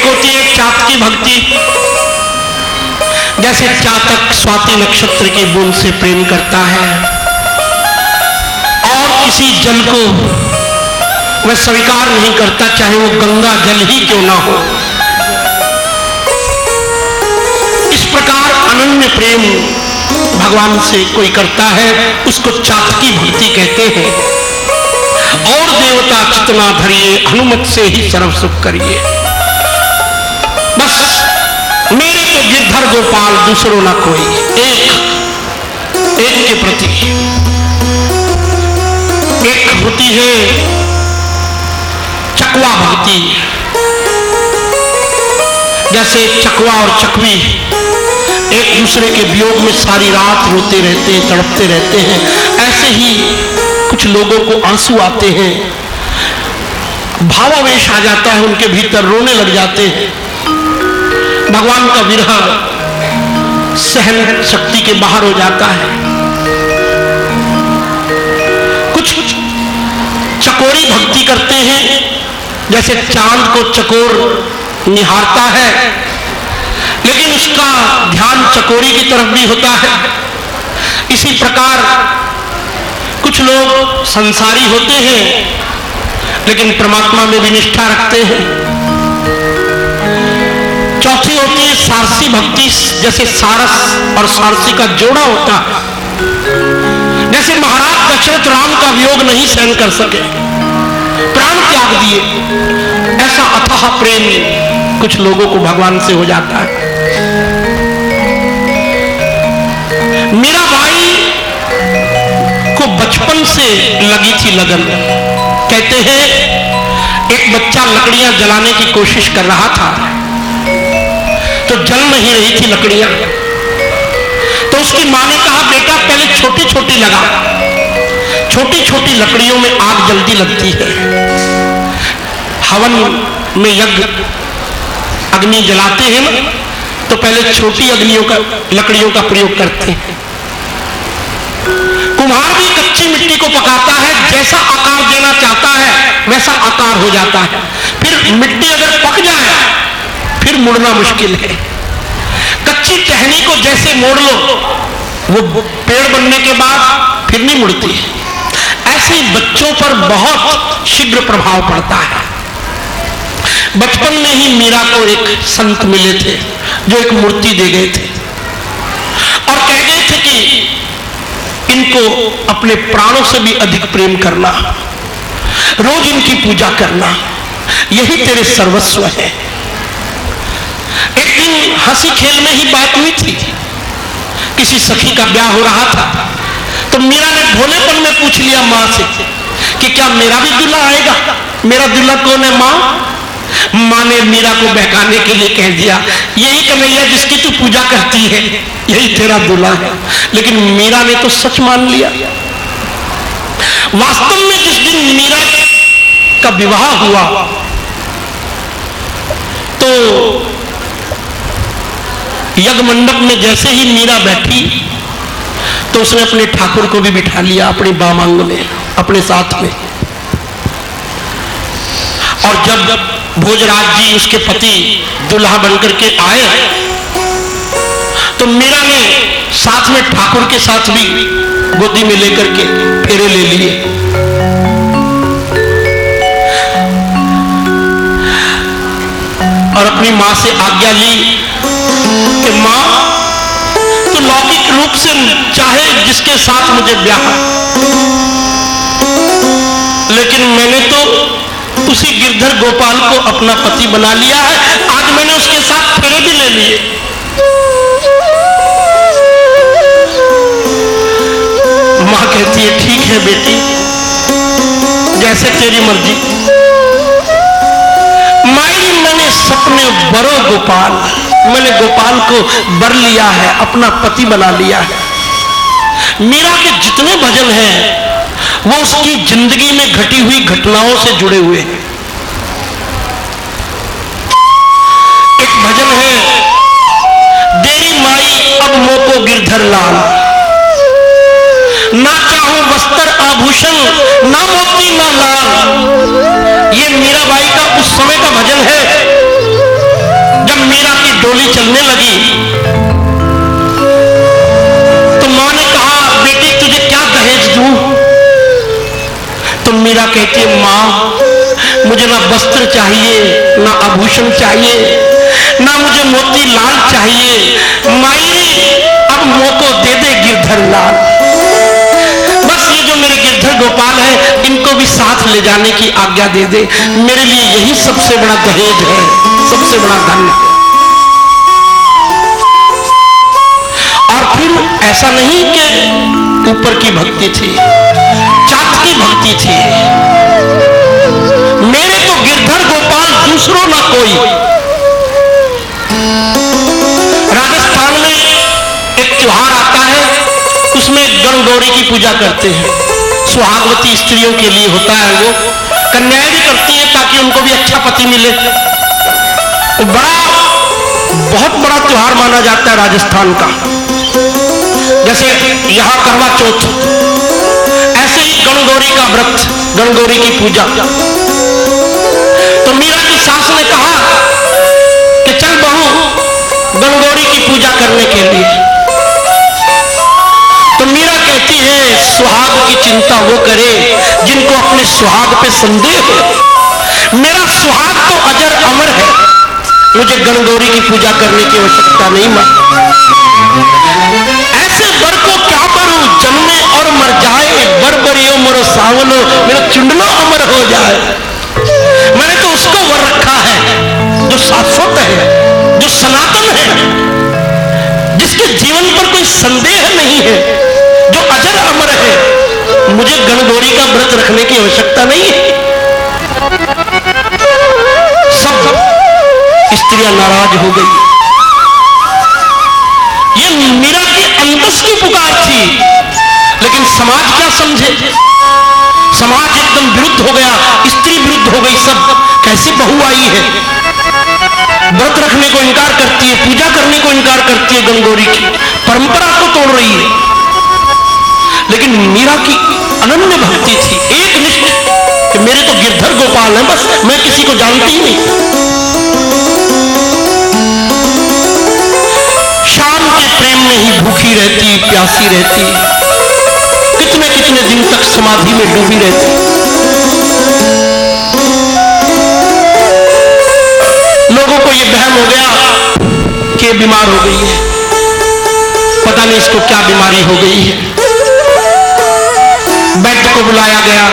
एक होती है चातकी भक्ति, जैसे चातक स्वाति नक्षत्र की बूंद से प्रेम करता है और किसी जल को वह स्वीकार नहीं करता, चाहे वो गंगा जल ही क्यों ना हो। इस प्रकार अनन्य प्रेम भगवान से कोई करता है, उसको चातकी भक्ति कहते हैं। और देवता चितना धरिए, हनुमत से ही सर्व सुख करिए। बस मेरे तो गिरधर गोपाल, दूसरों ना कोई, एक के प्रति। एक होती है चकवा भक्ति, जैसे चकवा और चकवी एक दूसरे के वियोग में सारी रात रोते रहते हैं, तड़पते रहते हैं। ऐसे ही कुछ लोगों को आंसू आते हैं, भावावेश आ जाता है, उनके भीतर रोने लग जाते हैं। भगवान का विरह सहन शक्ति के बाहर हो जाता है। कुछ चकोरी भक्ति करते हैं, जैसे चांद को चकोर निहारता है, लेकिन उसका ध्यान चकोरी की तरफ भी होता है। इसी प्रकार कुछ लोग संसारी होते हैं, लेकिन परमात्मा में भी निष्ठा रखते हैं। चौथी होती है सारसी भक्ति, जैसे सारस और सारसी का जोड़ा होता है। जैसे महाराज दशरथ राम का वियोग नहीं सहन कर सके, प्राण त्याग दिए। ऐसा अथाह प्रेम कुछ लोगों को भगवान से हो जाता है। मीराबाई को बचपन से लगी थी लगन। कहते हैं एक बच्चा लकड़ियां जलाने की कोशिश कर रहा था, तो जल नहीं रही थी लकड़ियां, तो उसकी मां ने कहा बेटा पहले छोटी छोटी लगा, छोटी छोटी लकड़ियों में आग जल्दी लगती है। हवन में यज्ञ अग्नि जलाते हैं ना, तो पहले छोटी लकड़ियों का प्रयोग करते हैं। कुम्हार भी कच्ची मिट्टी को पकाता है, जैसा आकार देना चाहता है वैसा आकार हो जाता है। फिर मिट्टी अगर पक जाए फिर मुड़ना मुश्किल है। कच्ची टहनी को जैसे मोड़ लो, वो पेड़ बनने के बाद फिर नहीं मुड़ती। ऐसे बच्चों पर बहुत शीघ्र प्रभाव पड़ता है। बचपन में ही मीरा को एक संत मिले थे, जो एक मूर्ति दे गए थे और कह गए थे कि इनको अपने प्राणों से भी अधिक प्रेम करना, रोज इनकी पूजा करना, यही तेरे सर्वस्व है। एक दिन हंसी खेल में ही बात हुई थी, किसी सखी का ब्याह हो रहा था, तो मीरा ने भोलेपन में पूछ लिया मां से कि क्या मेरा भी दूल्हा आएगा? मेरा दूल्हा कौन है मां? मां ने मीरा को बहकाने के लिए कह दिया, यही कन्हैया जिसकी तू पूजा करती है, यही तेरा दूल्हा है। लेकिन मीरा ने तो सच मान लिया। वास्तव में जिस दिन मीरा का विवाह हुआ तो यज्ञ मंडप में जैसे ही मीरा बैठी तो उसने अपने ठाकुर को भी बिठा लिया अपने बामांग में, अपने साथ में। और जब भोजराज जी उसके पति दुल्हा बनकर के आए तो मीरा ने साथ में ठाकुर के साथ भी गोदी में लेकर के फेरे ले लिए। और अपनी मां से आज्ञा ली कि मां तो लौकिक रूप से चाहे जिसके साथ मुझे ब्याह, लेकिन मैंने तो उसी गिरधर गोपाल को अपना पति बना लिया है। आज मैंने उसके साथ फेरे भी ले लिए। मां कहती है ठीक है बेटी, जैसे तेरी मर्जी। माई मैंने सपने बरो गोपाल, मैंने गोपाल को बर लिया है, अपना पति बना लिया है। मीरा के जितने भजन हैं वो उसकी जिंदगी में घटी हुई घटनाओं से जुड़े हुए हैं। एक भजन है, देरी माई अब मोको गिरधर लाल, ना चाहूं वस्त्र आभूषण, ना मोती ना लाल। ये मीराबाई का उस समय का भजन है डोली चलने लगी तो मां ने कहा, बेटी तुझे क्या दहेज दूं? तो मीरा कहती है, मां मुझे ना वस्त्र चाहिए, ना आभूषण चाहिए, ना मुझे मोती लाल चाहिए। माई अब मोको दे दे गिरधर लाल। बस ये जो मेरे गिरधर गोपाल है इनको भी साथ ले जाने की आज्ञा दे दे। मेरे लिए यही सबसे बड़ा दहेज है, सबसे बड़ा धन है। और फिर ऐसा नहीं कि ऊपर की भक्ति थी, चाट की भक्ति थी। मेरे तो गिरधर गोपाल दूसरों ना कोई। राजस्थान में एक त्योहार आता है, उसमें गणगौरी की पूजा करते हैं। सुहागवती स्त्रियों के लिए होता है, वो कन्याएं भी करती हैं ताकि उनको भी अच्छा पति मिले। तो बहुत बड़ा त्योहार माना जाता है राजस्थान का। जैसे यहां करवा चौथ, ऐसे ही गणगौरी का व्रत, गणगौरी की पूजा। तो मीरा की सास ने कहा कि चल बहू गणगौरी की पूजा करने के लिए। तो मीरा कहती है, सुहाग की चिंता वो करे जिनको अपने सुहाग पे संदेह हो। मेरा सुहाग तो अजर अमर है, मुझे गणगौरी की पूजा करने की आवश्यकता नहीं। मां ऐसे वर को क्या करूं, जन्मे और मर जाए, बर बरियो मोरो सावलो, मेरा चुंडलो अमर हो जाए। मैंने तो उसको वर रखा है जो शाश्वत है, जो सनातन है, जिसके जीवन पर कोई संदेह नहीं है, जो अजर अमर है। मुझे गणगौरी का व्रत रखने की आवश्यकता नहीं है। सब स्त्रियां नाराज हो गई। ये मीरा की अंतस की पुकार थी, लेकिन समाज क्या समझे? समाज एकदम विरुद्ध हो गया, स्त्री विरुद्ध हो गई। सब कैसी बहू आई है, व्रत रखने को इनकार करती है, पूजा करने को इनकार करती है, गणगौरी की परंपरा को तोड़ रही है। लेकिन मीरा की अनन्य भक्ति थी, एक निष्ठ कि मेरे तो गिरधर गोपाल है, बस मैं किसी को जानती ही नहीं। शाम के प्रेम में ही भूखी रहती, प्यासी रहती, कितने कितने दिन तक समाधि में डूबी रहती। लोगों को यह वहम हो गया कि बीमार हो गई है, पता नहीं इसको क्या बीमारी हो गई है। वैद्य को बुलाया गया,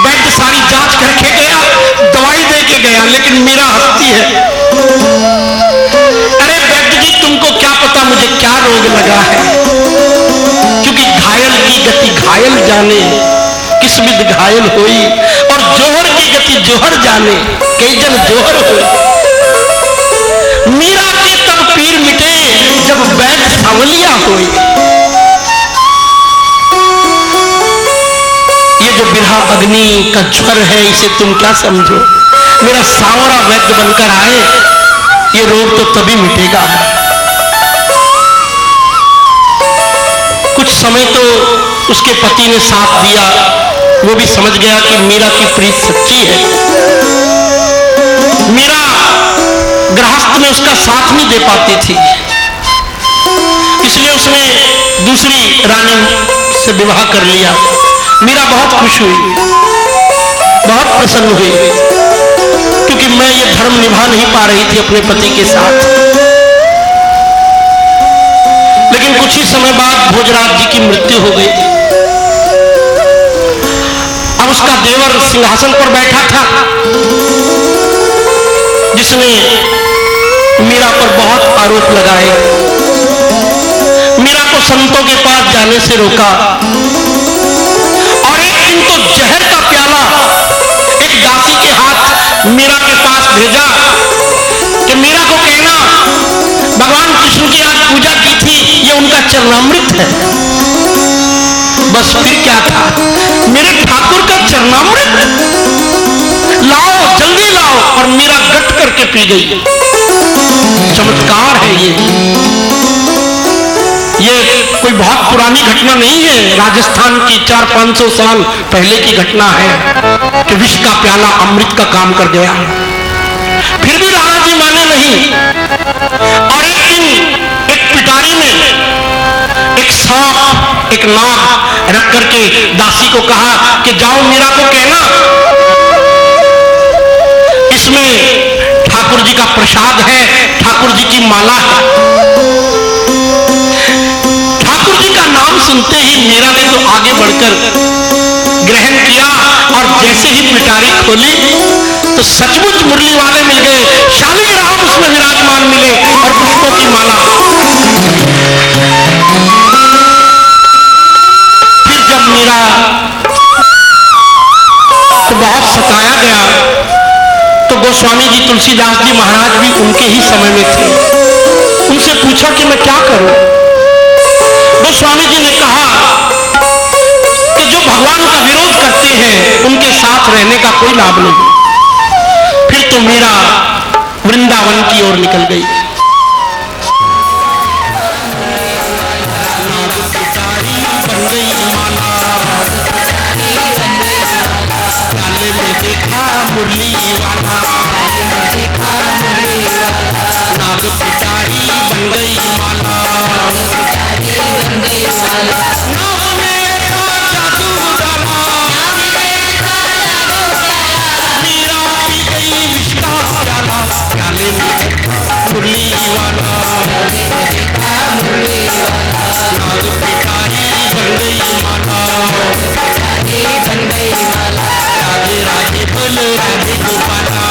वैद्य सारी जांच करके गया, दवाई दे के गया, लेकिन मीरा हंसती है। अरे वैद्य जी, तुमको क्या पता मुझे क्या रोग लगा है, क्योंकि घायल की गति घायल जाने, किस विध घायल हुई, और जोहर की गति जोहर जाने, कई जन जोहर हुई। मीरा के तब पीर मिटे जब वैद्य सांवलिया हुई। ये जो बिरहा अग्नि का ज्वर है, इसे तुम क्या समझो? मेरा सांवरा वैद्य बनकर आए, ये रोग तो तभी मिटेगा। कुछ समय तो उसके पति ने साथ दिया, वो भी समझ गया कि मीरा की प्रीत सच्ची है। मीरा गृहस्थ में उसका साथ नहीं दे पाती थी, इसलिए उसने दूसरी रानी से विवाह कर लिया। मीरा बहुत खुश हुई, बहुत प्रसन्न हुई, क्योंकि मैं ये धर्म निभा नहीं पा रही थी अपने पति के साथ। लेकिन कुछ ही समय बाद भोजराज जी की मृत्यु हो गई। अब उसका देवर सिंहासन पर बैठा था, जिसने मीरा पर बहुत आरोप लगाए, मीरा को संतों के पास जाने से रोका, और एक दिन तो जहर का प्याला एक दासी के हाथ मीरा के पास भेजा कि मीरा को कहना भगवान कृष्ण की आज पूजा की थी, ये उनका चरणामृत है। बस फिर क्या था, मेरे ठाकुर का चरणामृत लाओ, जल्दी लाओ, और मीरा गट करके पी गई। चमत्कार है ये कोई बहुत पुरानी घटना नहीं है, राजस्थान की 400-500 साल पहले की घटना है कि विष का प्याला अमृत का काम कर गया। फिर भी राणा जी नहीं। और एक दिन एक पिटारी में एक सांप, एक नाग रख करके दासी को कहा कि जाओ मीरा को कहना इसमें ठाकुर जी का प्रसाद है, ठाकुर जी की माला है। ठाकुर जी का नाम सुनते ही मीरा ने तो आगे बढ़कर ग्रहण किया और जैसे ही पिटारी खोली तो सचमुच मुरली वाले मिल गए, शालिग्राम राम उसमें विराजमान मिले और पुष्पों की माला। फिर जब मीरा को बहुत सताया गया तो गोस्वामी जी तुलसीदास जी महाराज भी उनके ही समय में थे। उनसे पूछा कि मैं क्या करूं। गोस्वामी जी ने कहा कि जो भगवान का विरोध करते हैं उनके साथ रहने का कोई लाभ नहीं। फिर तो मीरा वृंदावन की ओर निकल गई। देखा मुरली वाला, नाग पिटारी बन गई माला, मुरली वाला, नाग पिटारी बन गई माला, राधे राधे बोल राधे गोपाला।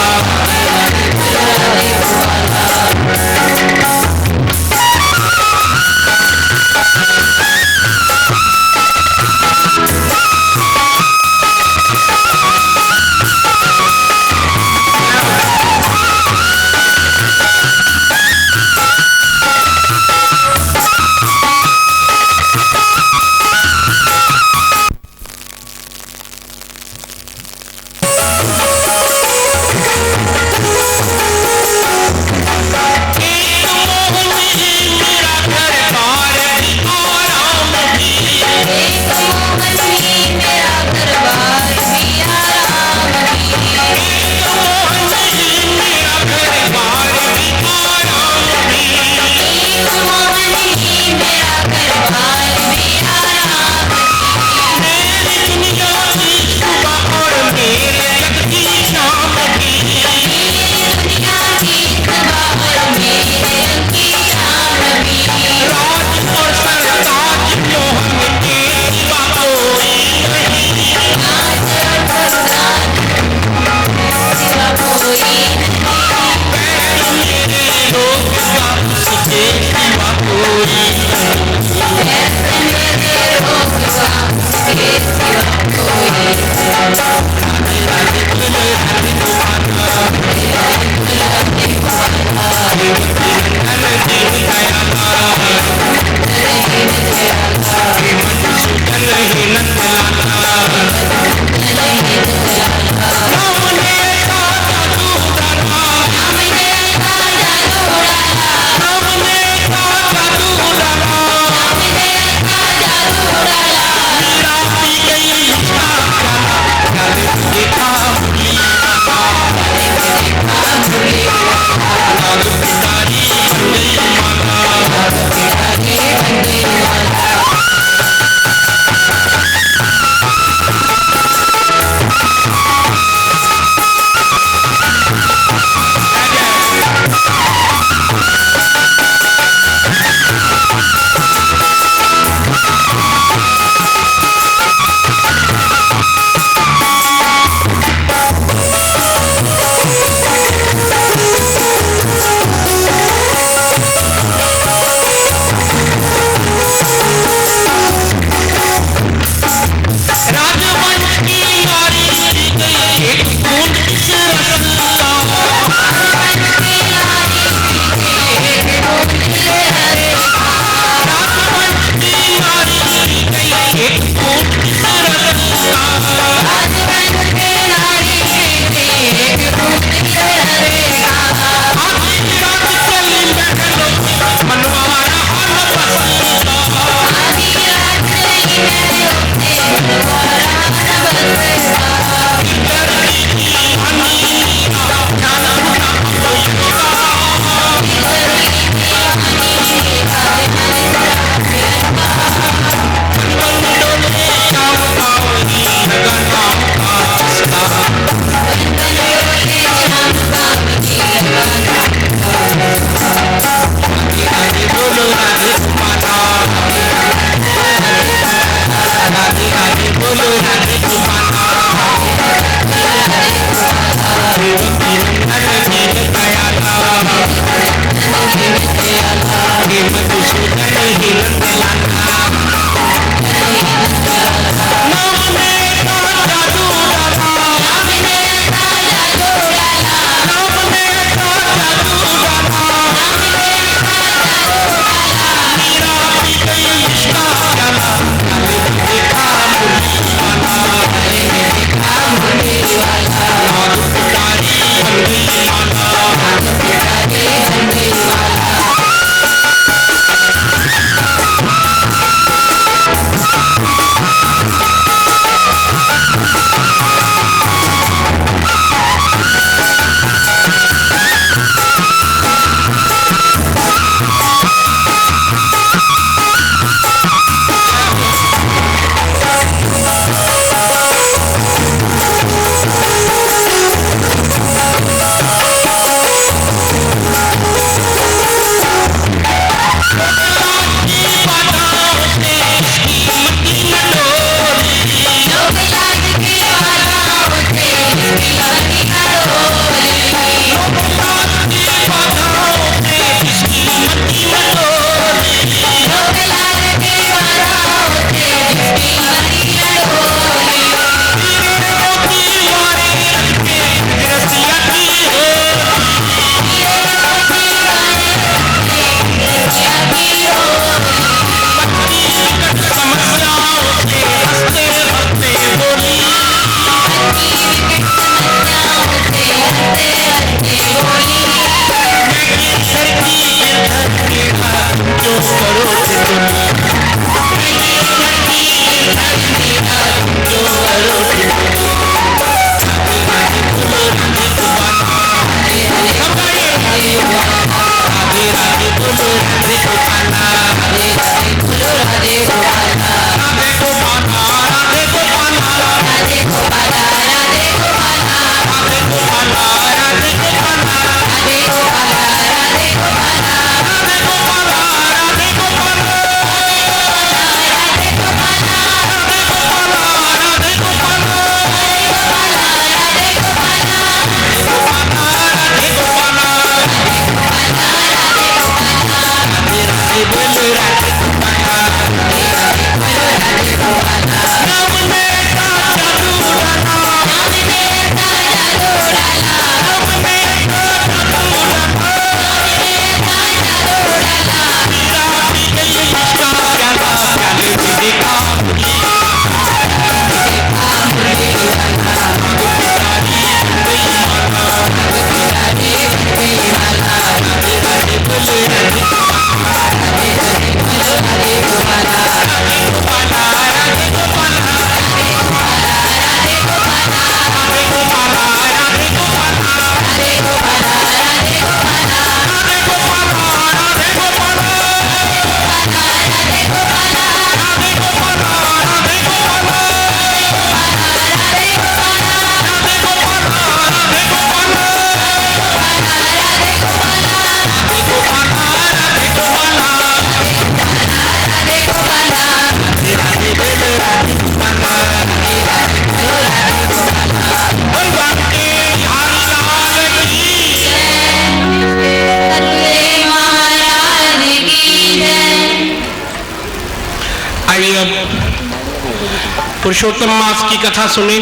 पुरुषोत्तम मास की कथा सुनी।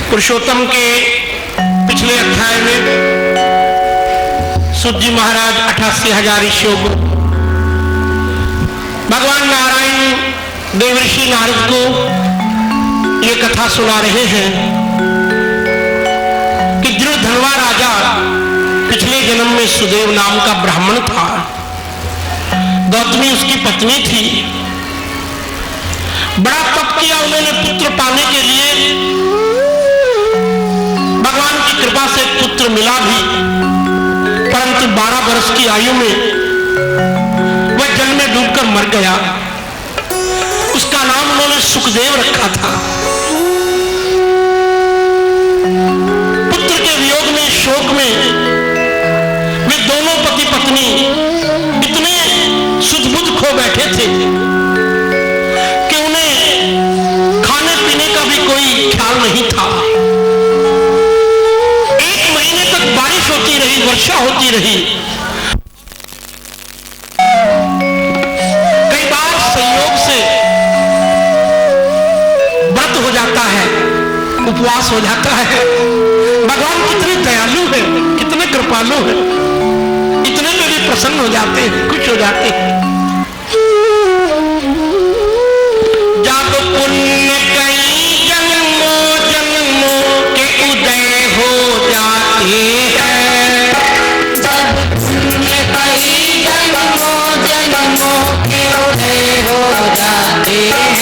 पुरुषोत्तम के पिछले अध्याय में सूत जी महाराज 88,000 ऋषियों को भगवान नारायण देवर्षि नारद को ये कथा सुना रहे हैं कि धनवा राजा पिछले जन्म में सुदेव नाम का ब्राह्मण था। गौतमी उसकी पत्नी थी। बड़ा तप किया उन्होंने पुत्र पाने के लिए। भगवान की कृपा से पुत्र मिला भी, परंतु 12 वर्ष की आयु में वह जल में डूबकर मर गया। उसका नाम उन्होंने सुखदेव रखा था। पुत्र के वियोग में, शोक में वे दोनों पति पत्नी इतने सुध-बुध खो बैठे थे कि उन्हें खाने पीने का भी कोई ख्याल नहीं था। 1 महीने तक बारिश होती रही, वर्षा होती रही, पास हो जाता है। भगवान कितने दयालु है, कितने कृपालु है, इतने में भी प्रसन्न हो जाते हैं, खुश हो जाते हैं। जब पुण्य कई जन्मों जन्मों के उदय हो जाते हैं, जब पुण्य कई जन्मों जन्मों के उदय हो जाते हैं,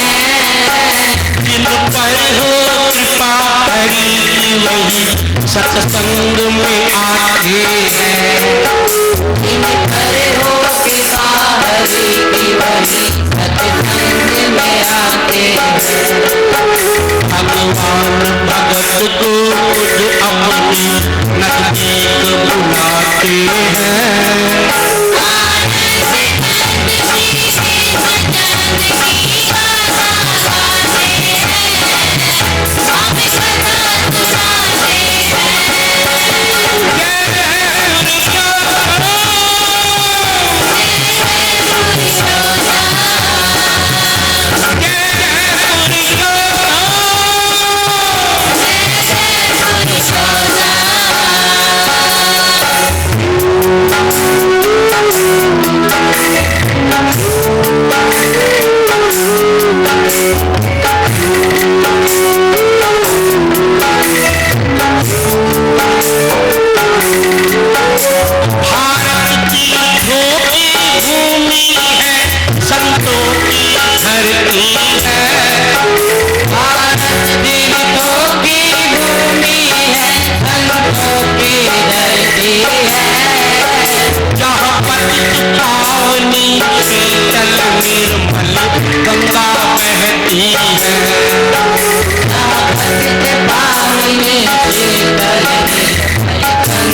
जिन पर हो कृपा हरि की वही सत्संग में आते हैं। जिन पर हो कृपा हरि की वही सत्संग में आते हैं। भगवान भगत को जो अपनी नजदीक बुलाते हैं,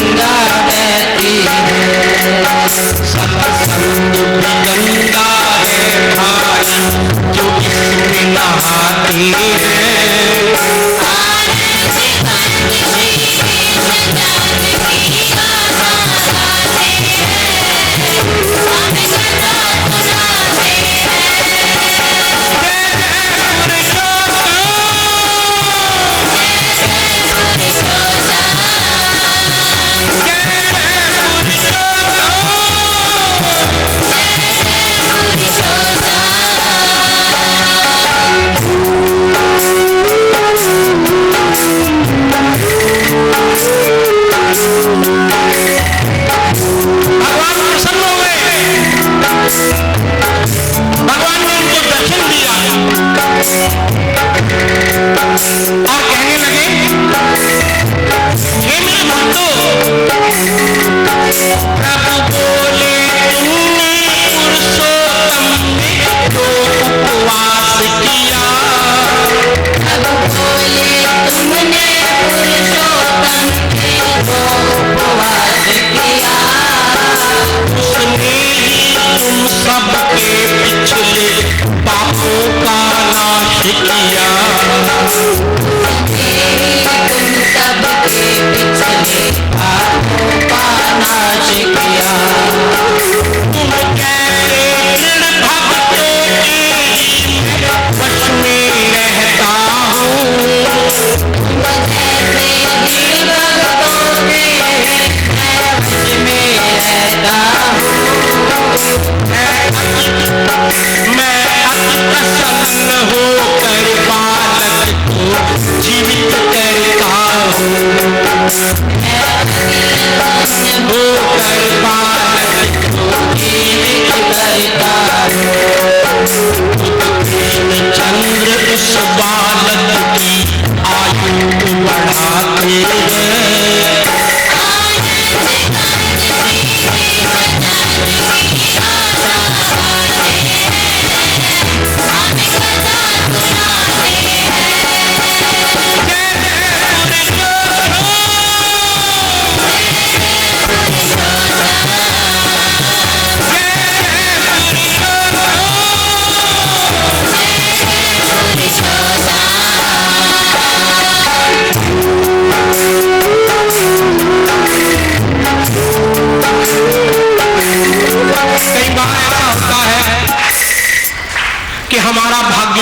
गंगा बहती है, सत्संग भी गंगा है भाई जो इसमें नहाते हैं।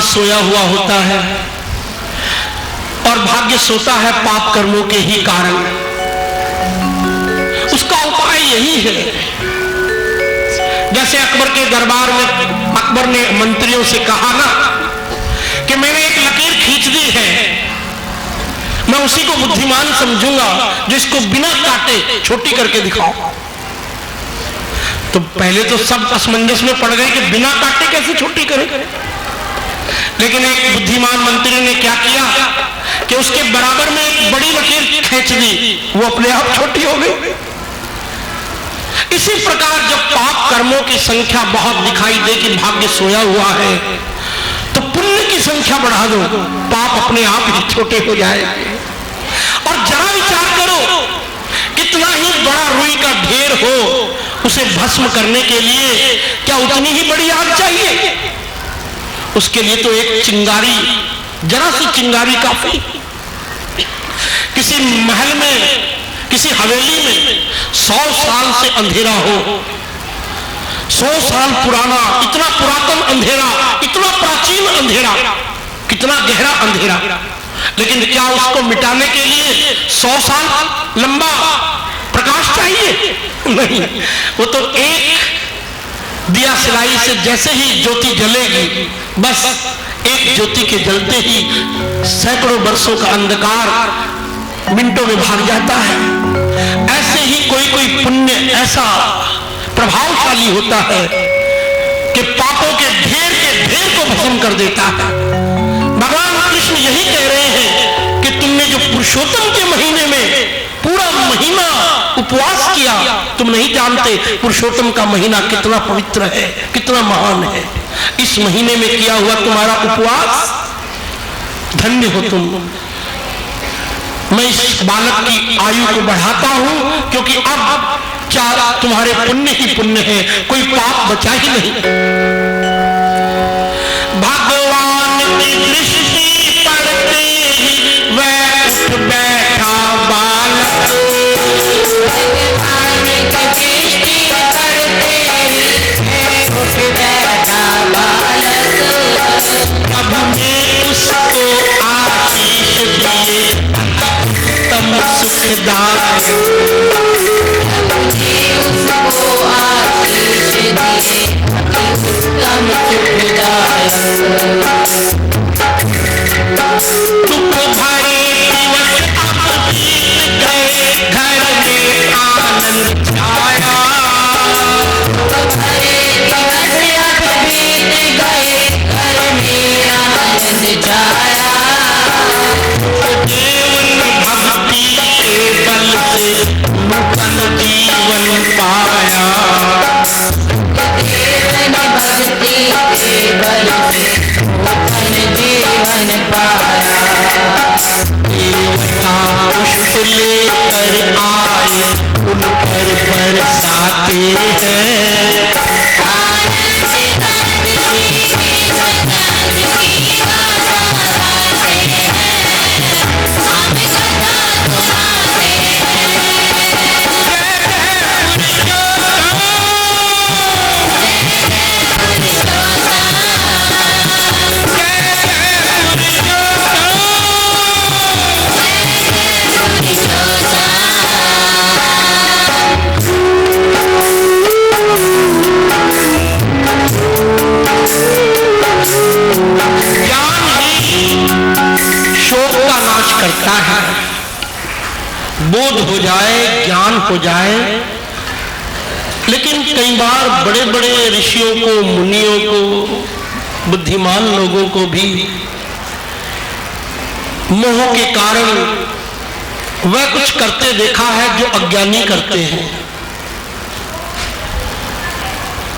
सोया हुआ होता है और और भाग्य सोता है पाप कर्मों के ही कारण। उसका उपाय यही है, जैसे अकबर के दरबार में अकबर ने मंत्रियों से कहा ना कि मैंने एक लकीर खींच दी है, मैं उसी को बुद्धिमान समझूंगा जिसको बिना काटे छोटी करके दिखाओ। तो पहले तो सब असमंजस में पड़ गए कि बिना काटे कैसे छोटी करे, लेकिन एक बुद्धिमान मंत्री ने क्या किया कि उसके बराबर में एक बड़ी लकीर खींच दी, वो अपने आप छोटी हो गई। इसी प्रकार जब पाप कर्मों की संख्या बहुत दिखाई दे कि भाग्य सोया हुआ है, तो पुण्य की संख्या बढ़ा दो, पाप अपने आप ही छोटे हो जाएंगे। और जरा विचार करो, कितना ही बड़ा रुई का ढेर हो, उसे भस्म करने के लिए क्या उतनी ही बड़ी आग चाहिए? उसके लिए तो एक चिंगारी, जरा सी चिंगारी काफी। किसी महल में, किसी हवेली में 100 साल से अंधेरा हो, 100 साल पुराना, इतना पुरातन अंधेरा, इतना प्राचीन अंधेरा, कितना गहरा अंधेरा, लेकिन क्या उसको मिटाने के लिए 100 साल लंबा प्रकाश चाहिए? नहीं, वो तो एक दिया सिलाई से जैसे ही ज्योति जलेगी, बस एक ज्योति के जलते ही सैकड़ों वर्षों का अंधकार मिनटों में भाग जाता है। ऐसे ही कोई कोई पुण्य ऐसा प्रभावशाली होता है कि पापों के ढेर को भस्म कर देता है। भगवान कृष्ण यही कह रहे हैं कि तुमने जो पुरुषोत्तम के महीने में पूरा महीना उपवास किया, तुम नहीं जानते पुरुषोत्तम का महीना कितना पवित्र है, कितना महान है। इस महीने में किया हुआ तुम्हारा उपवास, धन्य हो तुम। मैं इस बालक की आयु को बढ़ाता हूं, क्योंकि अब चार तुम्हारे पुण्य ही पुण्य है, कोई पाप बचा ही नहीं। भगवान की दृष्टि पड़ते ही वह उठ बैठा बालक, भगवान की दृष्टि पड़ते ही उठ बैठा बालक। प्रभु ने उसको आशीष दिए तम सुखदायक, उसको आशीष दिए उत्तम सुखदायक। दुख भरे दिवस अब बीत गए, घर में आनंद छाया। भरे दिवस अब बीत गए, घर में आनंद छाया। जीवन भक्ति के बल से नूतन जीवन पाया। जीवन भक्ति के बल से नूतन जीवन पाया। देवता पुष्प लेकर आए, उन पर बरसाते हैं। करता है, बोध हो जाए, ज्ञान हो जाए। लेकिन कई बार बड़े बड़े ऋषियों को, मुनियों को, बुद्धिमान लोगों को भी मोह के कारण वह कुछ करते देखा है जो अज्ञानी करते हैं।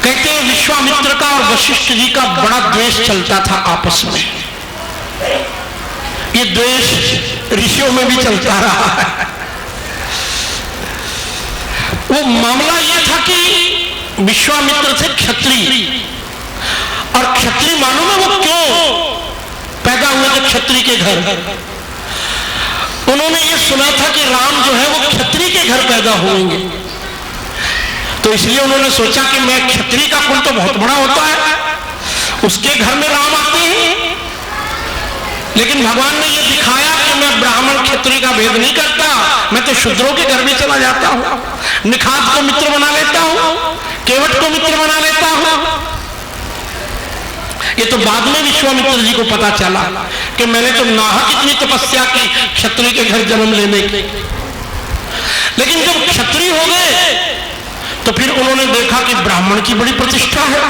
कहते हैं विश्वामित्र का और वशिष्ठ जी का बड़ा द्वेष चलता था आपस में। ये द्वेष ऋषियों में भी चलता रहा है। वो मामला यह था कि विश्वामित्र थे क्षत्रिय, और क्षत्रिय मालूम है वो क्यों पैदा हुए थे क्षत्रिय के घर। उन्होंने ये सुना था कि राम जो है वो क्षत्रिय के घर पैदा होंगे, तो इसलिए उन्होंने सोचा कि मैं क्षत्रिय का कुल तो बहुत बड़ा होता है, उसके घर में राम आते हैं लेकिन भगवान ने यह दिखाया कि मैं ब्राह्मण क्षत्रिय का भेद नहीं करता, मैं तो शूद्रों के घर भी चला जाता हूं, निखात को मित्र बना लेता हूं, केवट को मित्र बना लेता हूं। ये तो बाद में विश्वामित्र जी को पता चला कि मैंने तो नाहक इतनी तपस्या की क्षत्रिय के घर जन्म लेने की। लेकिन जब क्षत्रिय हो गए तो फिर उन्होंने देखा कि ब्राह्मण की बड़ी प्रतिष्ठा है,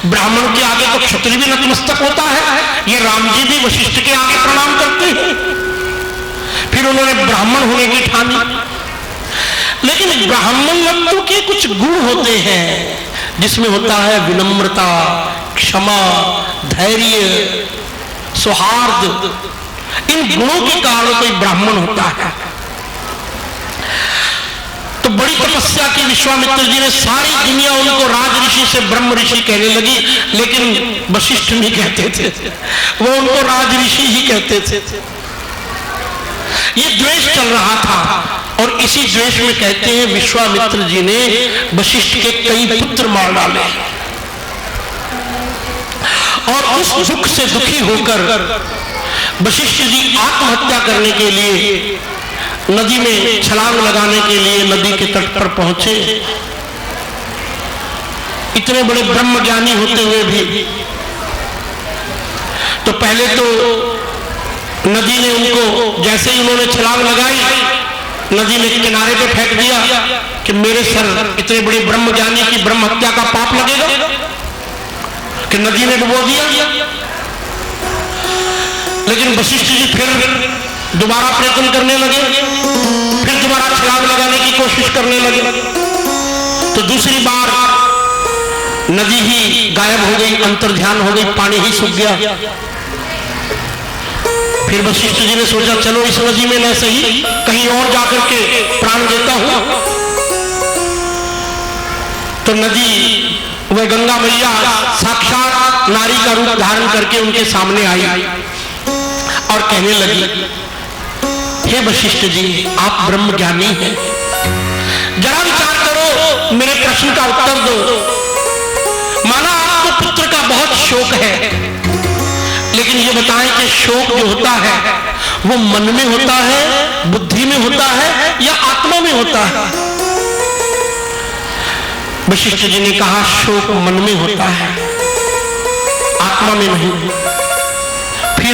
ब्राह्मण के आगे तो क्षत्रिय भी नतमस्तक होता है, ये राम जी भी वशिष्ठ के आगे प्रणाम करते हैं। फिर उन्होंने ब्राह्मण होने की ठानी। लेकिन ब्राह्मणत्व के कुछ गुण होते हैं जिसमें होता है विनम्रता, क्षमा, धैर्य, सौहार्द। इन गुणों के कारण कोई ब्राह्मण होता है। तो बड़ी तपस्या की विश्वामित्र जी ने, सारी दुनिया उनको राज ऋषि से ब्रह्म ऋषि कहने लगी, लेकिन वशिष्ठ नहीं कहते थे, वो उनको राज ऋषि ही कहते थे। ये द्वेष चल रहा था और इसी द्वेष में कहते हैं विश्वामित्र जी ने वशिष्ठ के कई पुत्र मार डाले और उस दुख से दुखी होकर वशिष्ठ जी आत्महत्या करने के लिए नदी में छलांग लगाने के लिए नदी के तट पर पहुंचे। इतने बड़े ब्रह्म ज्ञानी होते हुए भी तो पहले तो नदी ने उनको, जैसे ही उन्होंने छलांग लगाई, नदी ने किनारे पे फेंक दिया कि मेरे सर, इतने बड़े ब्रह्म ज्ञानी की ब्रह्म हत्या का पाप लगेगा, कि नदी ने डुबो दिया। लेकिन वशिष्ठ जी फिर दोबारा प्रयत्न करने लगे, फिर दोबारा छलांग लगाने की कोशिश करने लगे। तो दूसरी बार नदी ही गायब हो गई, अंतर्ध्यान हो गई, पानी ही सूख गया। फिर वशिष्ठ जी ने सोचा चलो इस नदी में न सही कहीं और जाकर के प्राण देता हूं। तो नदी, वह गंगा मैया साक्षात नारी का रूप धारण करके उनके सामने आई और कहने लगी, हे वशिष्ठ जी, आप ब्रह्म ज्ञानी हैं, जरा विचार करो, मेरे प्रश्न का उत्तर दो। माना आपको पुत्र का बहुत शोक है, लेकिन ये बताएं कि शोक जो होता है वो मन में होता है, बुद्धि में होता है या आत्मा में होता है? वशिष्ठ जी ने कहा शोक मन में होता है, आत्मा में नहीं। फिर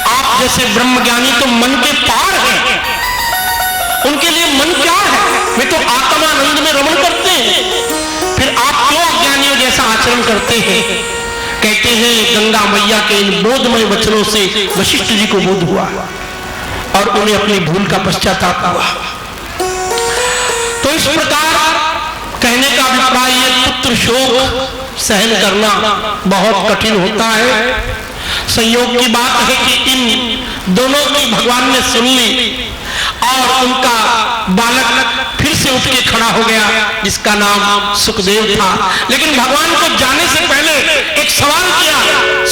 आप जैसे ब्रह्मज्ञानी तो मन के पार हैं, उनके लिए मन क्या है? वे तो आत्मानंद में रमण करते हैं, फिर आप क्यों अज्ञानियों जैसा आचरण करते हैं? कहते हैं गंगा मैया के इन बोधमय वचनों से वशिष्ठ जी को बोध हुआ और उन्हें अपनी भूल का पश्चाताप हुआ। तो इस प्रकार कहने का अभिप्राय ये, पुत्र शोक सहन करना बहुत कठिन होता है। संयोग की बात है कि इन दोनों की भगवान ने सुन ली और उनका बालक फिर से उठ के खड़ा हो गया, जिसका नाम सुखदेव था। लेकिन भगवान को जाने से पहले एक सवाल किया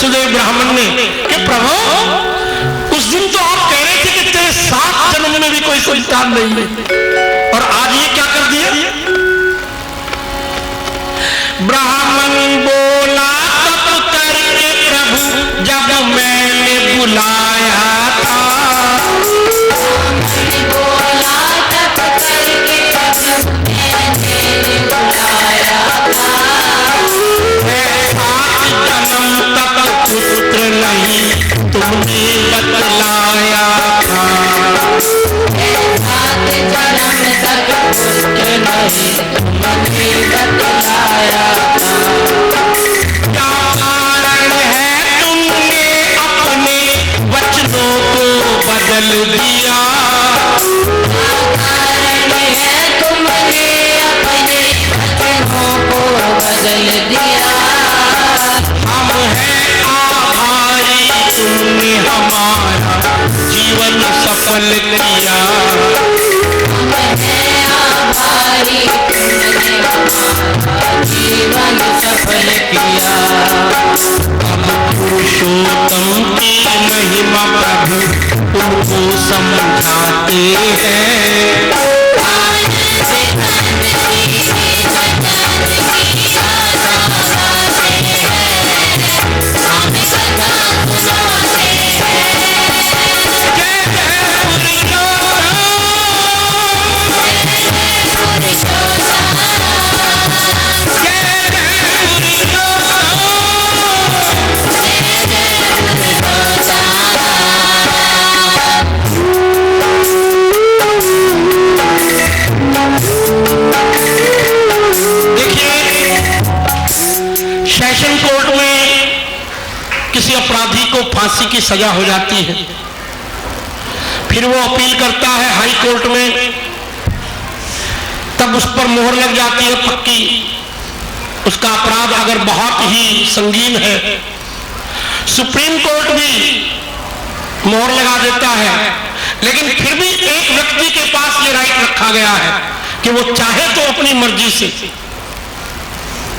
सुखदेव ब्राह्मण ने कि प्रभु, उस दिन तो आप कह रहे थे कि तेरे 7 जन्म में भी कोई संतान नहीं है, और आज ये क्या कर दिया? ब्राह्मण बोला तब करके प्रभु, जब मैंने बुलाया था। बोला तब करके प्रभु, मैंने बुलाया था। 7 जन्म तक पुत्र नहीं तुमने बतलाया था। 7 जन्म तक पुत्र नहीं तुमने बतलाया था। क्या कारण है तुमने अपने वचनों को बदल दिया? कारण है तुमने अपने वचनों को बदल दिया। हम हैं आभारी, तुमने हमारा जीवन सफल किया। हम हैं आभारी, तुमने हमारा जीवन सफल किया। अब पुरुषोत्तम की महिमा प्रभु उनको समझाते हैं। हम सदा सुनाते की सजा हो जाती है। फिर वो अपील करता है हाई कोर्ट में, तब उस पर मोहर लग जाती है पक्की। उसका अपराध अगर बहुत ही संगीन है, सुप्रीम कोर्ट भी मोहर लगा देता है। लेकिन फिर भी एक व्यक्ति के पास ये राइट रखा गया है कि वो चाहे तो अपनी मर्जी से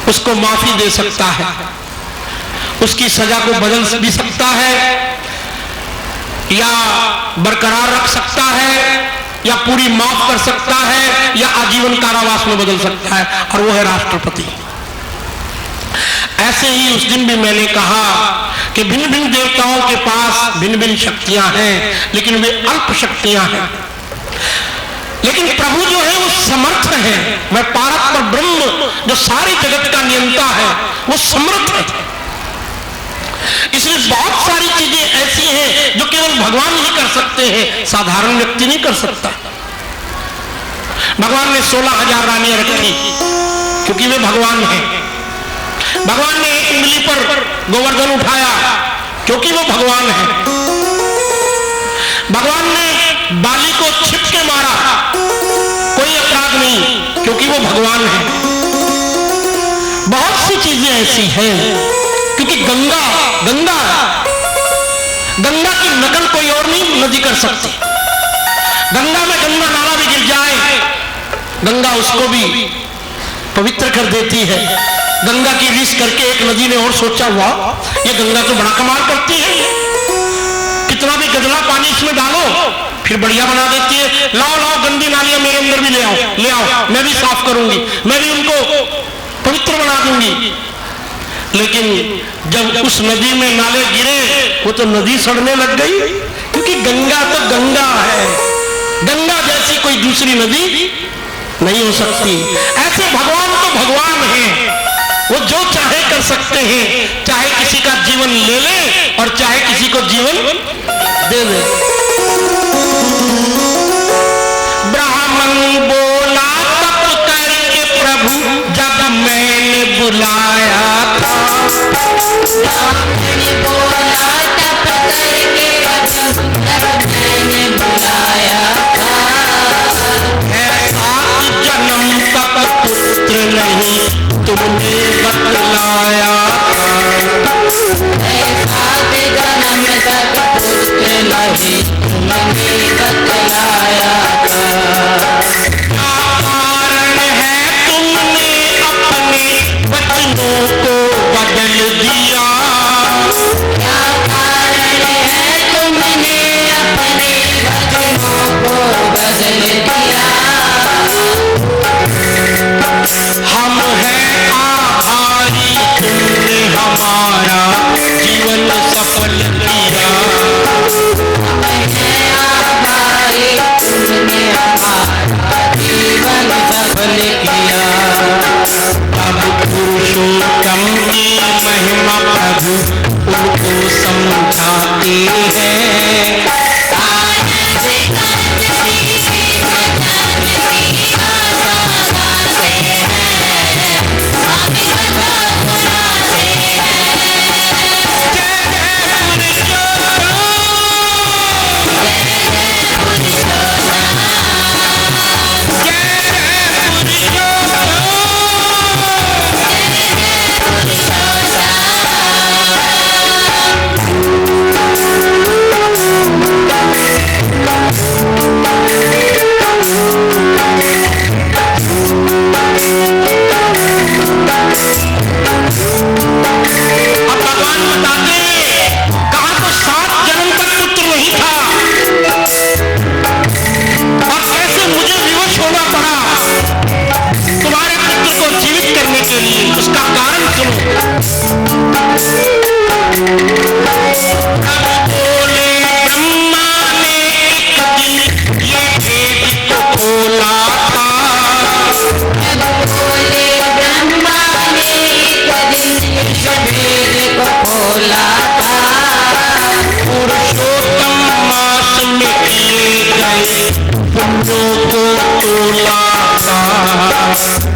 उसको माफी दे सकता है, उसकी सजा को बदल भी सकता है, या बरकरार रख सकता है, या पूरी माफ कर सकता है, या आजीवन कारावास में बदल सकता है, और वो है राष्ट्रपति। ऐसे ही उस दिन भी मैंने कहा कि भिन्न भिन्न देवताओं के पास भिन्न भिन्न शक्तियां हैं, लेकिन वे अल्प शक्तियां हैं। लेकिन प्रभु जो है वो समर्थ है। मैं पारक पर ब्रह्म जो सारी जगत का नियंता है, वो समर्थ है। इसलिए बहुत सारी चीजें ऐसी हैं जो केवल भगवान ही कर सकते हैं, साधारण व्यक्ति नहीं कर सकता। भगवान ने 16,000 रानियां रखी क्योंकि वे भगवान हैं। भगवान ने एक उंगली पर गोवर्धन उठाया क्योंकि वो भगवान है। भगवान ने बाली को छिप के मारा, कोई अपराध नहीं, क्योंकि वो भगवान है। बहुत सी चीजें ऐसी हैं क्योंकि गंगा की नकल कोई और नहीं नदी कर सकती। गंगा में गंगा नाला भी गिर जाए, गंगा उसको भी पवित्र कर देती है। गंगा की रीस करके एक नदी ने और सोचा, वाह ये गंगा तो बड़ा कमाल करती है, कितना भी गंदा पानी इसमें डालो फिर बढ़िया बना देती है। लाओ लाओ गंदी नालियां मेरे अंदर भी ले आओ, मैं भी साफ करूंगी, मैं भी उनको पवित्र बना दूंगी। लेकिन जब उस नदी में नाले गिरे, वो तो नदी सड़ने लग गई, क्योंकि गंगा तो गंगा है, गंगा जैसी कोई दूसरी नदी नहीं हो सकती। ऐसे भगवान तो भगवान है, वो जो चाहे कर सकते हैं, चाहे किसी का जीवन ले ले और चाहे किसी को जीवन दे दे। ब्राह्मण बोला तप करके प्रभु जब मैंने बुलाया था, ब्राह्मण बोला तप करके प्रभु जब मैंने बुलाया था। है 7 जन्म तक पुत्र नहीं तुमने बतलाया था। 7 जन्म तक पुत्र नहीं तुमने बतलाया था। क्या कारण है तुमने अपने वचनों को बदल दिया? क्या कारण है तुमने अपने वचनों को बदल दिया? हम हैं आभारी तुमने हमारा जीवन सफल किया। हम हैं आभारी तुमने हमारा जीवन सफल किया। अब पुरुषोत्तम की महिमा प्रभु उनको समझाते हैं।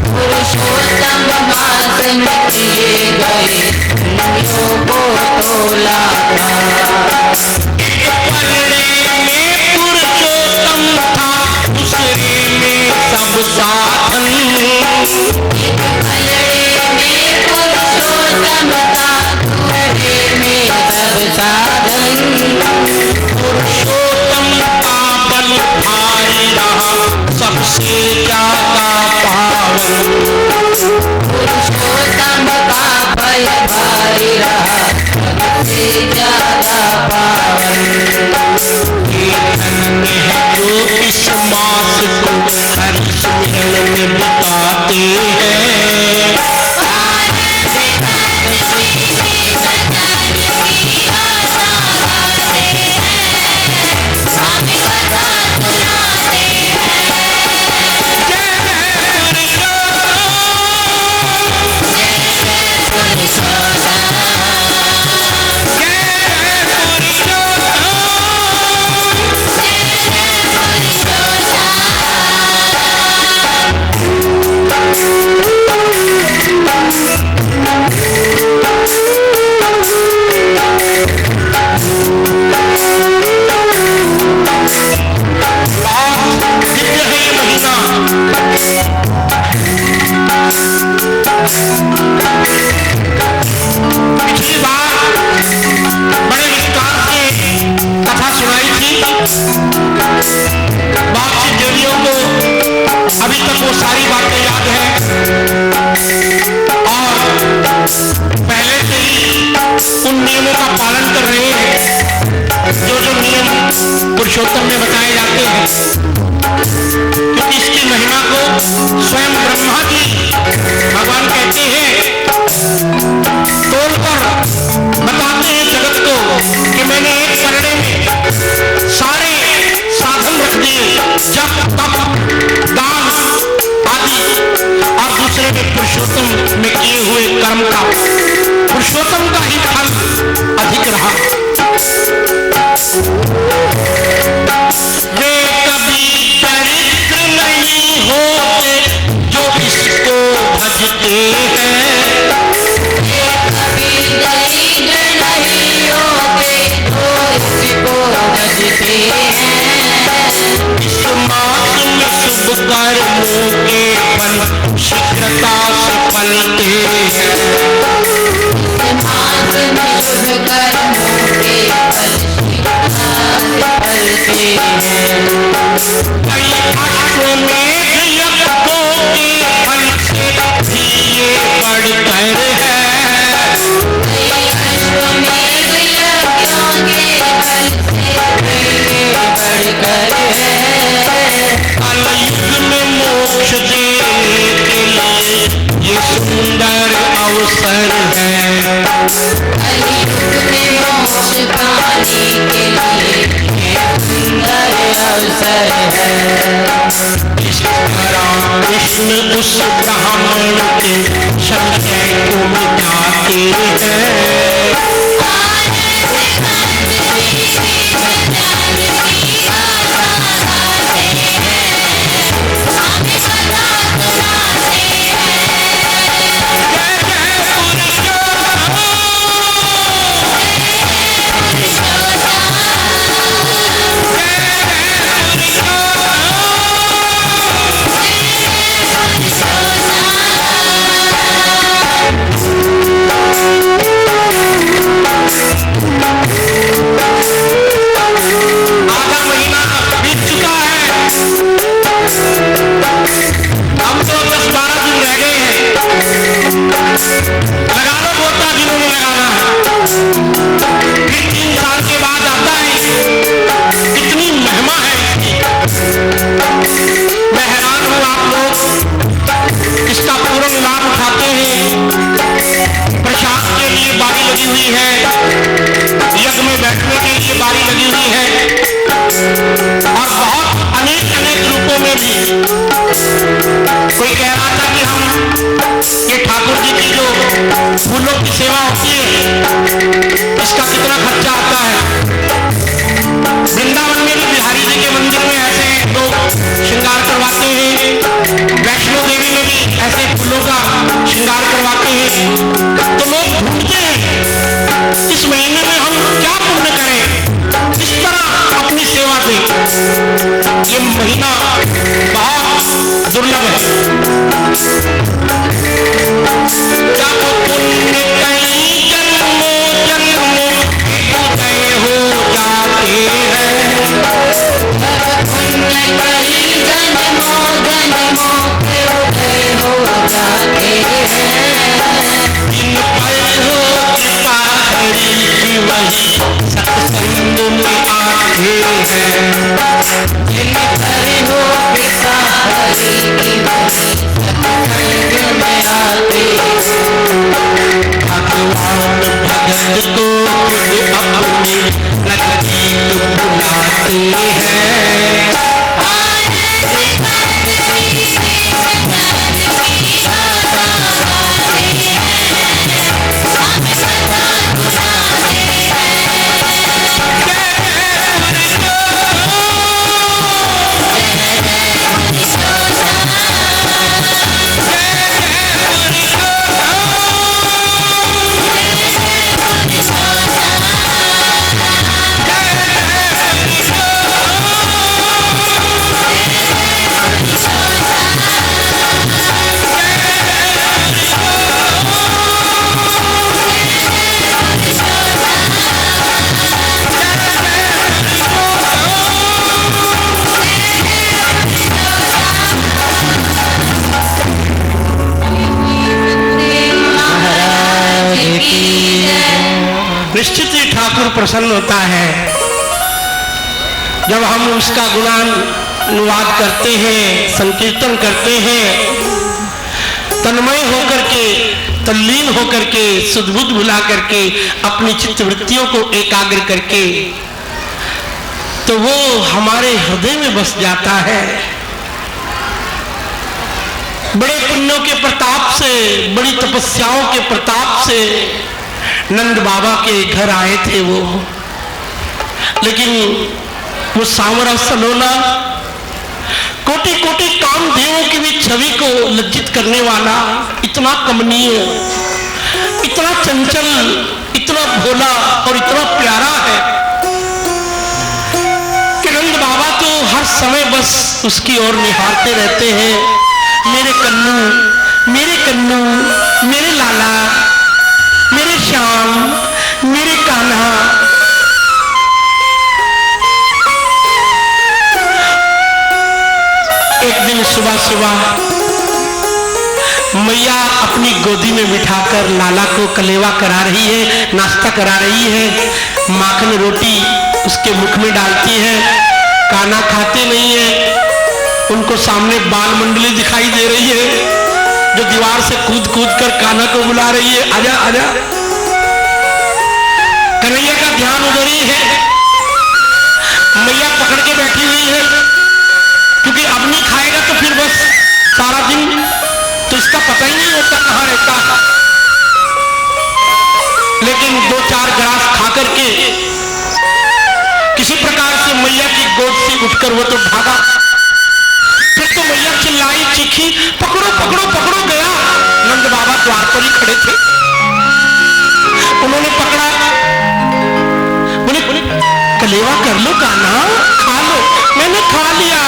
पुरुषोत्तम मास में किए गए पुण्यों को तोला था। इस तरह कृष्ण उस ब्राह्मण के संशय को मिटाते हैं। कोई कह रहा था कि हम ये ठाकुर जी की जो फूलों की सेवा होती है इसका कितना खर्चा आता है। वृंदावन में भी बिहारी जी के मंदिर में ऐसे लोग श्रृंगार करवाते हैं, वैष्णो देवी में भी ऐसे फूलों का श्रृंगार करवाते हैं। तो लोग ढूंढते हैं इस महीने में हम क्या पुण्य करें, किस तरह अपनी सेवा दें। ये महीना बहुत दुर्लभ है। क्या वो पुण्य कई जन्मों जन्मों उदय हो जाते हैं, पुण्य कई जन्मों जन्मों के उदय हो जाते हैं। जिन पर हो कृपा हरि की वही सत्संग में आते हैं, जिन पर हो कृपा हरि की वही सत्संग में आते हैं। भगवान भगत को खुद अपने नजदीक बुलाते हैं। निश्चित ही ठाकुर प्रसन्न होता है जब हम उसका गुणान अनुवाद करते हैं, संकीर्तन करते हैं, तन्मय होकर के, तल्लीन होकर के, सुधबुद्ध भुला करके, अपनी चित्तवृत्तियों को एकाग्र करके, तो वो हमारे हृदय में बस जाता है। बड़े पुण्यों के प्रताप से, बड़ी तपस्याओं के प्रताप से नंद बाबा के घर आए थे वो, लेकिन वो सांवरा सलोना, कोटि कोटि कामदेवों की भी छवि को लज्जित करने वाला, इतना कमनीय, इतना चंचल, इतना भोला और इतना प्यारा है कि नंद बाबा तो हर समय बस उसकी ओर निहारते रहते हैं। मेरे कन्नू, मेरे कन्नू, मेरे लाला, मेरे श्याम, मेरे कान्हा। एक दिन सुबह सुबह मैया अपनी गोदी में बिठाकर लाला को कलेवा करा रही है, नाश्ता करा रही है, माखन रोटी उसके मुख में डालती है। कान्हा खाते नहीं है, उनको सामने बाल मंडली दिखाई दे रही है जो दीवार से कूद कूद कर कान्हा को बुला रही है, आजा आजा। कन्हैया का ध्यान उधर ही है, मैया पकड़ के बैठी हुई है। क्योंकि अब नहीं खाएगा तो फिर बस सारा दिन तो इसका पता ही नहीं होता कहां रहता है। लेकिन 2-4 गिलास खा करके किसी प्रकार से मैया की गोद से उठकर वो तो भागा। फिर तो मैया चिल्लाई चीखी, पकड़ो पकड़ो पकड़ो। गया, नंद बाबा द्वार पर ही खड़े थे। उन्होंने पकड़ा, बोले कलेवा कर लो कान्हा, खा लो। मैंने खा लिया,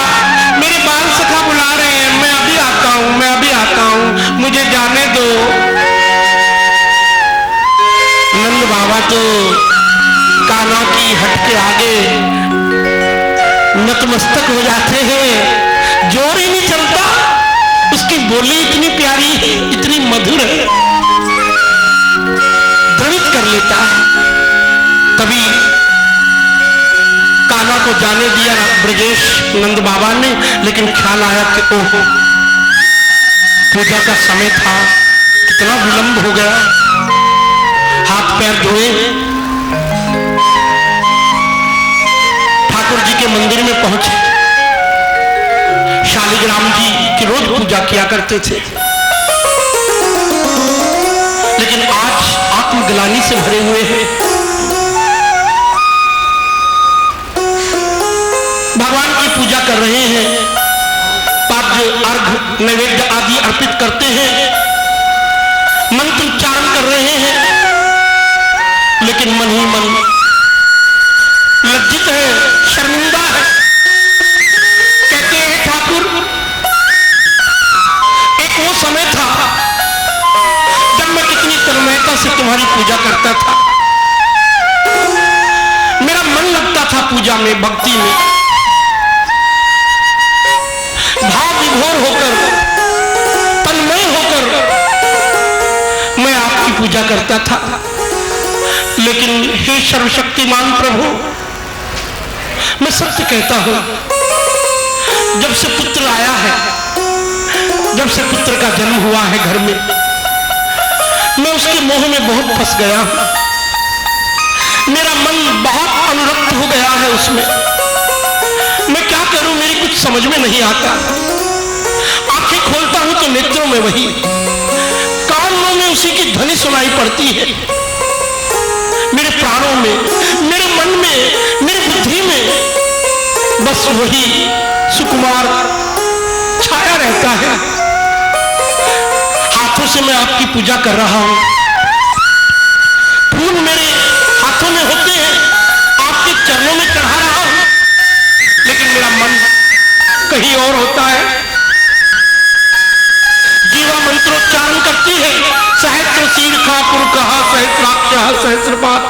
मेरे बाल सखा बुला रहे हैं, मैं अभी आता हूं, मैं अभी आता हूं, मुझे जाने दो। नंद बाबा तो कान्हा की हट के आगे नतमस्तक हो जाते हैं, जोर ही नहीं चलता। उसकी बोली इतनी प्यारी है, इतनी मधुर है, द्रवित कर लेता है। तभी कान्हा को जाने दिया ब्रजेश नंद बाबा ने, लेकिन ख्याल आया कि ओहो, पूजा का समय था, कितना विलंब हो गया। हाथ पैर धोए, ठाकुर जी के मंदिर में पहुंचे। शालिग्राम जी की रोज पूजा किया करते थे, लेकिन आज आत्मग्लानि से भरे हुए हैं। भगवान की पूजा कर रहे हैं, पाद्य अर्घ नैवेद्य आदि अर्पित करते हैं, मंत्र उच्चारण कर रहे हैं, लेकिन मन ही मन लज्जित है, शर्मिंदा है। कहते हैं ठाकुर, एक वो समय था जब मैं कितनी तन्मयता से तुम्हारी पूजा करता था, मेरा मन लगता था पूजा में, भक्ति में, भाव विभोर होकर, तन्मय होकर मैं आपकी पूजा करता था। लेकिन हे सर्वशक्तिमान प्रभु, मैं सत्य कहता हूं, जब से पुत्र आया है, जब से पुत्र का जन्म हुआ है घर में, मैं उसके मोह में बहुत फंस गया हूं। मेरा मन बहुत अनुरक्त हो गया है उसमें। मैं क्या करूं, मेरी कुछ समझ में नहीं आता। आंखें खोलता हूं तो नेत्रों में वही, कानों में उसी की ध्वनि सुनाई पड़ती है। मेरे प्राणों में, मेरे मन में, मेरी बुद्धि में बस वही सुकुमार छाया रहता है। हाथों से मैं आपकी पूजा कर रहा हूं, फूल मेरे हाथों में होते हैं, आपके चरणों में चढ़ा रहा हूं, लेकिन मेरा मन कहीं और होता है। जीवा मंत्रोच्चारण करती है, सहस्र शीर्षा पुरकहा सहस्राक्षः सहस्रपात,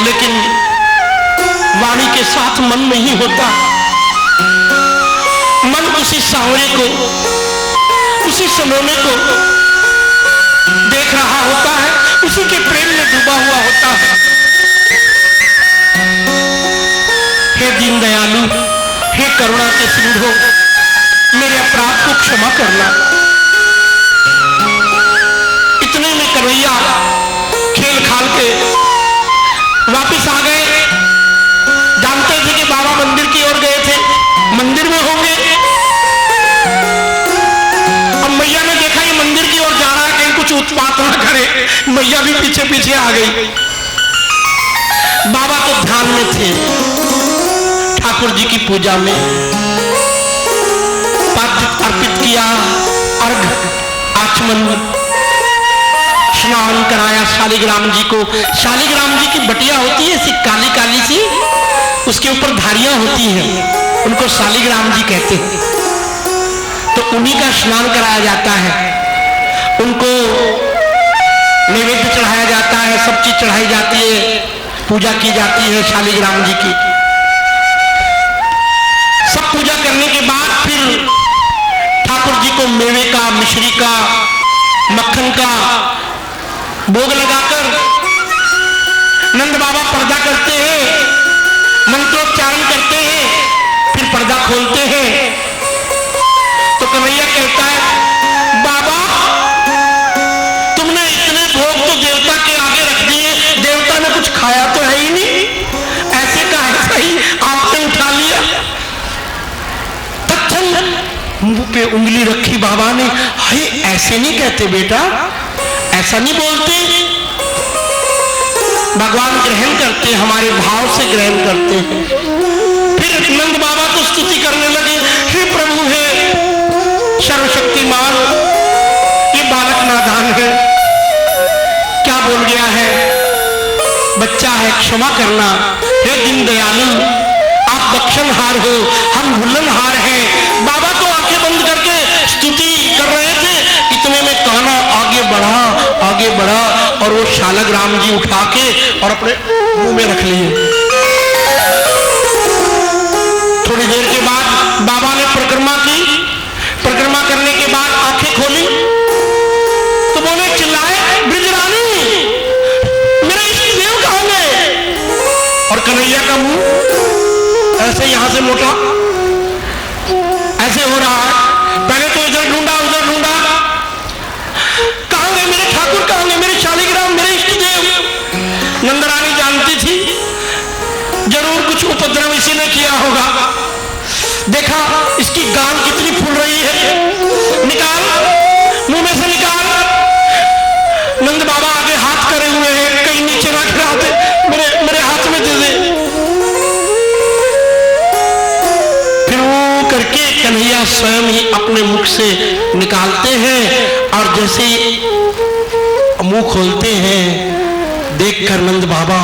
लेकिन वाणी के साथ मन नहीं होता। मन उसी सांवरे को, उसी सलोने को देख रहा होता है, उसी के प्रेम में डूबा हुआ होता है। हे दीन दयालु, हे करुणा के सिंधु, मेरे अपराध को क्षमा करना। इतने में कन्हैया खेल खाल के वापिस आ गए। जानते थे कि बाबा मंदिर की ओर गए थे, मंदिर में होंगे। अब मैया ने देखा ये मंदिर की ओर जा रहा है, कहीं कुछ उत्पात ना करे, मैया भी पीछे पीछे आ गई। बाबा तो ध्यान में थे, ठाकुर जी की पूजा में पाद्य अर्पित किया, अर्घ आचमन, स्नान कराया शालिग्राम जी को। शालिग्राम जी की बटिया होती है ऐसी काली काली सी, उसके ऊपर धारियां होती हैं, उनको शालिग्राम जी कहते हैं। तो उन्हीं का स्नान कराया जाता है, उनको नैवेद्य चढ़ाया जाता है, सब चीज चढ़ाई जाती है, पूजा की जाती है शालिग्राम जी की। सब पूजा करने के बाद फिर ठाकुर जी को मेवे का, मिश्री का, मक्खन का भोग लगाकर नंद बाबा पर्दा करते हैं, मंत्रोच्चारण करते हैं, फिर पर्दा खोलते हैं। तो कन्हैया कहता है, बाबा तुमने इतने भोग तो देवता के आगे रख दिए, देवता ने कुछ खाया तो है ही नहीं, ऐसे का ऐसा ही आपने उठा लिया। मुंह पे उंगली रखी बाबा ने, हाय ऐसे नहीं कहते बेटा, ऐसा नहीं बोलते। भगवान ग्रहण करते, हमारे भाव से ग्रहण करते हैं। फिर नंद बाबा तो स्तुति करने लगे, हे प्रभु, हे सर्वशक्तिमान, ये बालक नादान है, क्या बोल गया है, बच्चा है, क्षमा करना। हे दीन दयालु, आप बख्शनहार हो, हम भूलनहार हैं। बाबा तो आंखें बंद करके स्तुति कर रहे थे, इतने में कान्हा आगे बढ़ा और वो शालग राम जी उठा के और अपने मुंह में रख लिए। थोड़ी देर के बाद बाबा ने परिक्रमा की, परिक्रमा करने के बाद आंखें खोली तो बोले, चिल्लाए, ब्रिजरानी, मेरे इष्ट देव कहां गए? और कन्हैया का मुंह ऐसे यहां से मोटा ऐसे हो रहा है, पहले तो इधर ढूंढा उधर ढूंढा, कहां गए मेरे ठाकुर, कहां गए मेरे शालिग्राम, मेरे इष्ट देव? नंदरानी जानती थी जरूर कुछ उपद्रव इसी ने किया होगा। देखा इसकी गाल कितनी फूल रही है, निकाल, मुंह में से निकाल। नंद बाबा आगे हाथ करे हुए हैं, कहीं नीचे रख रहा थे, मेरे हाथ में दे दे। फिर वो करके कन्हैया स्वयं ही अपने मुख से निकालते हैं और जैसे मुंह खोलते हैं, देखकर नंद बाबा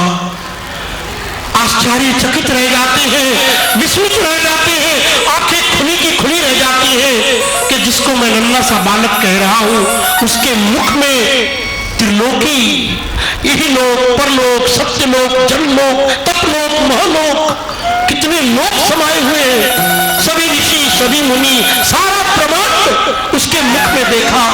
आश्चर्यचकित रह जाते हैं, विस्मित रह जाते हैं, आंखें खुली की खुली रह जाती है कि जिसको मैं नन्हा सा बालक कह रहा हूं, उसके मुख में त्रिलोकी, यही लोक, परलोक, सत्यलोक, जनलोक, तपलोक, महलोक, कितने लोक समाये हुए हैं, सभी ऋषि, सभी मुनि, सारा प्रमाण उसके मुख में देखा